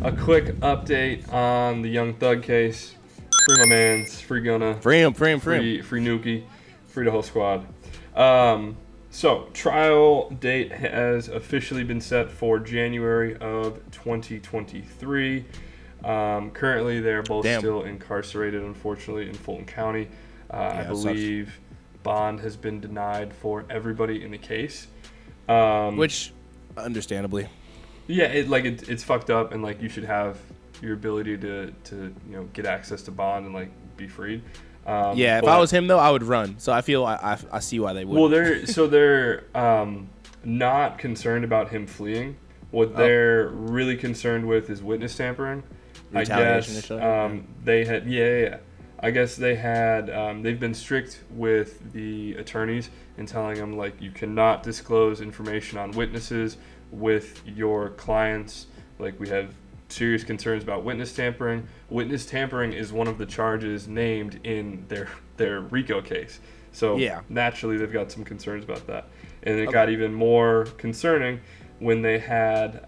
a quick update on the Young Thug case. Free my mans, free Gunna, Free him. free Nuki, free the whole squad. So trial date has officially been set for January of 2023. Currently, they're both still incarcerated, unfortunately, in Fulton County. I believe bond has been denied for everybody in the case. Which, understandably. Yeah, it's fucked up, and like you should have your ability to get access to bond and like be freed. If I was him though, I would run. So I feel I see why they would. Well, they're not concerned about him fleeing. What they're really concerned with is witness tampering. Retaliation. I guess they had they've been strict with the attorneys in telling them like you cannot disclose information on witnesses with your clients. Like we have serious concerns about witness tampering. Witness tampering is one of the charges named in their RICO case. So naturally they've got some concerns about that. And it got even more concerning when they had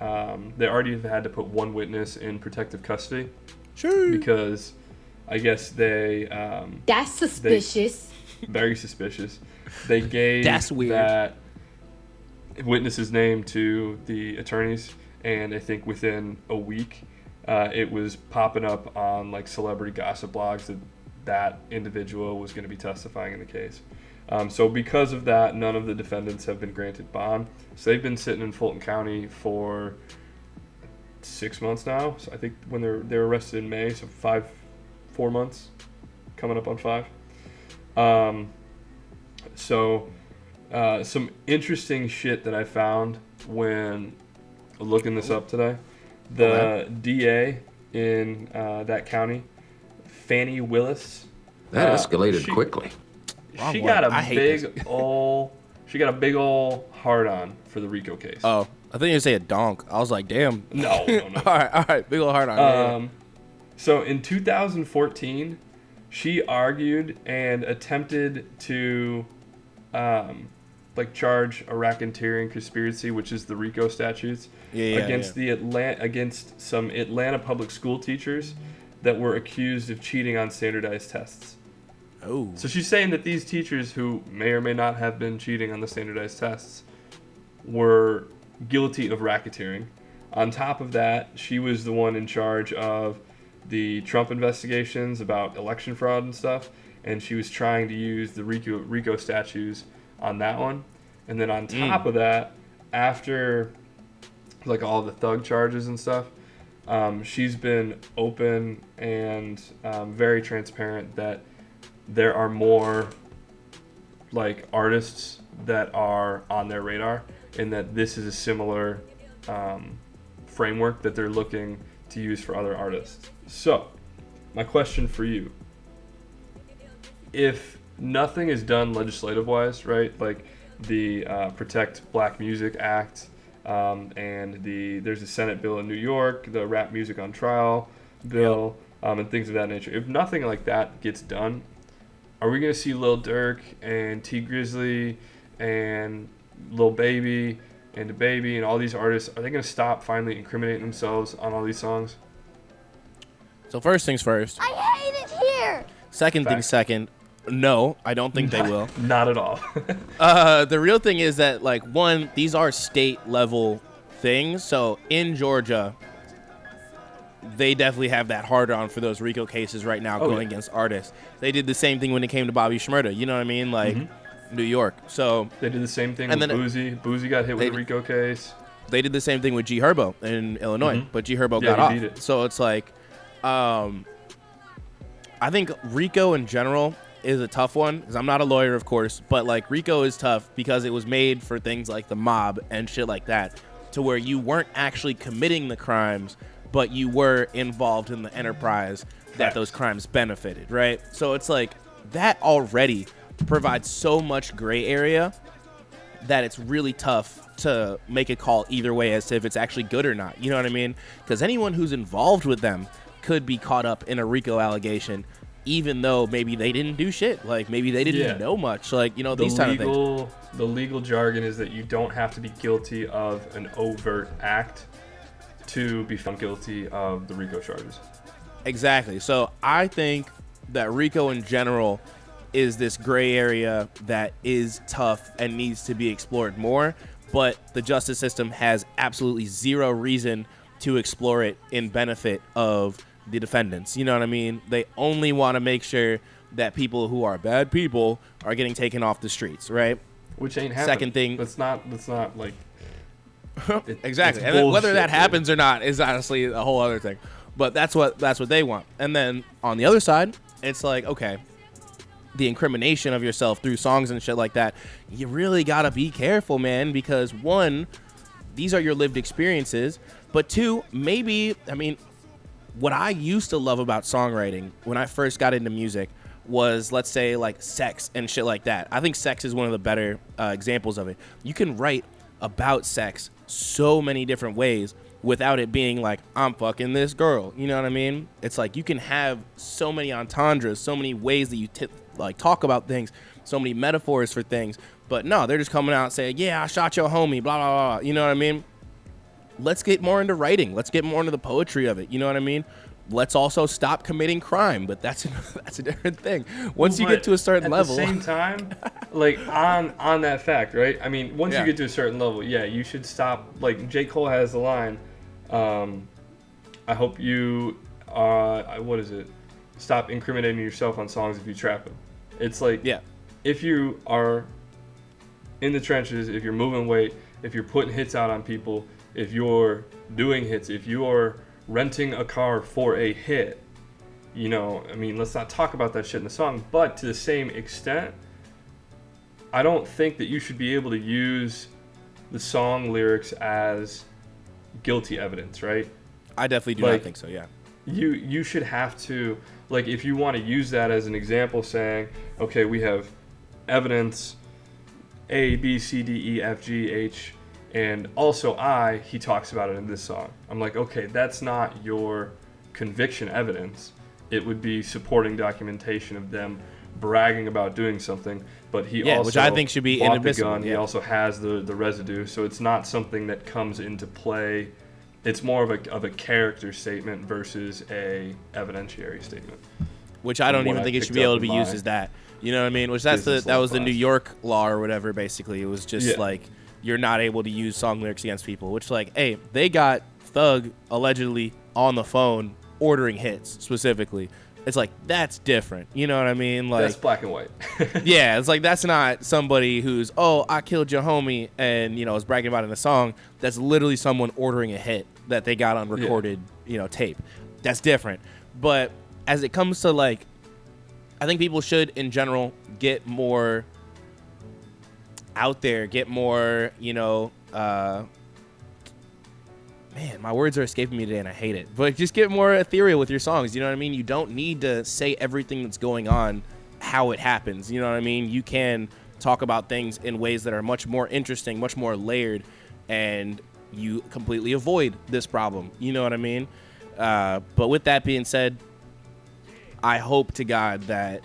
they already had to put one witness in protective custody. Sure. Because I guess they that's suspicious. Very suspicious. They gave that's weird. That witness's name to the attorneys, and I think within a week it was popping up on like celebrity gossip blogs that individual was going to be testifying in the case. So because of that, none of the defendants have been granted bond. So they've been sitting in Fulton County for 6 months now. So I think when they were arrested in May, so 4 months, coming up on 5. Some interesting shit that I found when looking this up today. The DA in that county, Fannie Willis. That escalated quickly. She got a big ol' hard on for the RICO case. Oh, I think you say a donk. I was like, damn. No. all right, big ol' hard on. So in 2014, she argued and attempted to charge a racketeering conspiracy, which is the RICO statutes, against some Atlanta public school teachers that were accused of cheating on standardized tests. Oh. So she's saying that these teachers who may or may not have been cheating on the standardized tests were guilty of racketeering. On top of that, she was the one in charge of the Trump investigations about election fraud and stuff, and she was trying to use the RICO statutes on that one. And then on top of that, after like all the thug charges and stuff, she's been open and very transparent that there are more like artists that are on their radar, and that this is a similar framework that they're looking to use for other artists. So, my question for you, if nothing is done legislative-wise, right, like the Protect Black Music Act, and there's a Senate bill in New York, the Rap Music on Trial bill, and things of that nature. If nothing like that gets done, are we going to see Lil Durk and T Grizzly and Lil Baby and DaBaby and all these artists, are they going to stop finally incriminating themselves on all these songs? So first things first. I hate it here. Second thing second. No, I don't think they will. Not at all. The real thing is that, like, one, these are state level things. So in Georgia, they definitely have that hard on for those RICO cases right now going against artists. They did the same thing when it came to Bobby Shmurda. You know what I mean? Like, New York. So they did the same thing with Boozy. Boozy got hit with a RICO case. They did the same thing with G Herbo in Illinois, but G Herbo got off. So it's like, I think RICO in general is a tough one, because I'm not a lawyer, of course, but like RICO is tough because it was made for things like the mob and shit like that, to where you weren't actually committing the crimes, but you were involved in the enterprise that those crimes benefited, right? So it's like that already provides so much gray area that it's really tough to make a call either way as to if it's actually good or not. You know what I mean? Because anyone who's involved with them could be caught up in a RICO allegation, even though maybe they didn't do shit. Like, maybe they didn't know much. Like, you know, these kind of things. The legal jargon is that you don't have to be guilty of an overt act to be found guilty of the RICO charges. Exactly. So I think that RICO in general is this gray area that is tough and needs to be explored more, but the justice system has absolutely zero reason to explore it in benefit of the defendants. You know what I mean? They only want to make sure that people who are bad people are getting taken off the streets, right? Which ain't happening. Second thing, that's not like exactly. And then whether that happens or not is honestly a whole other thing. But that's what they want. And then on the other side, it's like, okay, the incrimination of yourself through songs and shit like that, you really gotta be careful, man, because one, these are your lived experiences, but two, maybe, I mean, what I used to love about songwriting when I first got into music was, let's say, like sex and shit like that. I think sex is one of the better examples of it. You can write about sex so many different ways without it being like, I'm fucking this girl. You know what I mean? It's like you can have so many entendres, so many ways that you like talk about things, so many metaphors for things. But no, they're just coming out and saying, yeah, I shot your homie, blah, blah, blah. You know what I mean? Let's get more into writing. Let's get more into the poetry of it. You know what I mean? Let's also stop committing crime, but that's a different thing. Once you get to a certain level. At the same time, like on that fact, right? I mean, once you get to a certain level, yeah, you should stop. Like J. Cole has the line, I hope you, what is it? Stop incriminating yourself on songs if you trap them. It's like, if you are in the trenches, if you're moving weight, if you're putting hits out on people, if you're doing hits, if you're renting a car for a hit, you know, I mean, let's not talk about that shit in the song, but to the same extent, I don't think that you should be able to use the song lyrics as guilty evidence, right? I definitely do not think so, yeah. You should have to, like, if you want to use that as an example, saying, okay, we have evidence A, B, C, D, E, F, G, H, and also he talks about it in this song. I'm like, okay, that's not your conviction evidence. It would be supporting documentation of them bragging about doing something, but he also which I think should be bought the gun. He also has the residue, so it's not something that comes into play. It's more of a character statement versus a evidentiary statement. Which I don't even think it should be able to be used as that. You know what I mean? Which that was the New York law or whatever. Basically, it was just like, you're not able to use song lyrics against people. Which, like, hey, they got Thug allegedly on the phone ordering hits specifically. It's like, that's different. You know what I mean? Like, that's black and white. Yeah, it's like, that's not somebody who's, oh, I killed your homie and, you know, is bragging about it in a song. That's literally someone ordering a hit that they got on recorded, you know, tape. That's different. But as it comes to, like, I think people should in general get more out there, get more, you know, man, my words are escaping me today and I hate it, but just get more ethereal with your songs. You know what I mean? You don't need to say everything that's going on, how it happens. You know what I mean? You can talk about things in ways that are much more interesting, much more layered, and you completely avoid this problem. You know what I mean? But with that being said, I hope to God that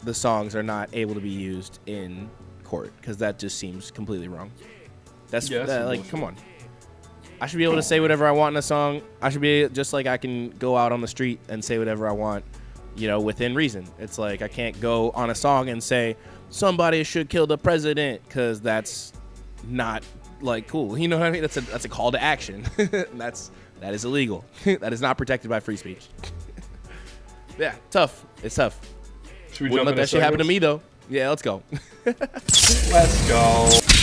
the songs are not able to be used in court, because that just seems completely wrong. That's like, come on. I should be able to say whatever I want in a song. I should be just like, I can go out on the street and say whatever I want, you know, within reason. It's like, I can't go on a song and say somebody should kill the president, because that's not, like, cool. You know what I mean? That's a call to action. That is illegal. That is not protected by free speech. Yeah, tough. It's tough. Should we Wouldn't let that shit happen to me though. Yeah, let's go. Let's go.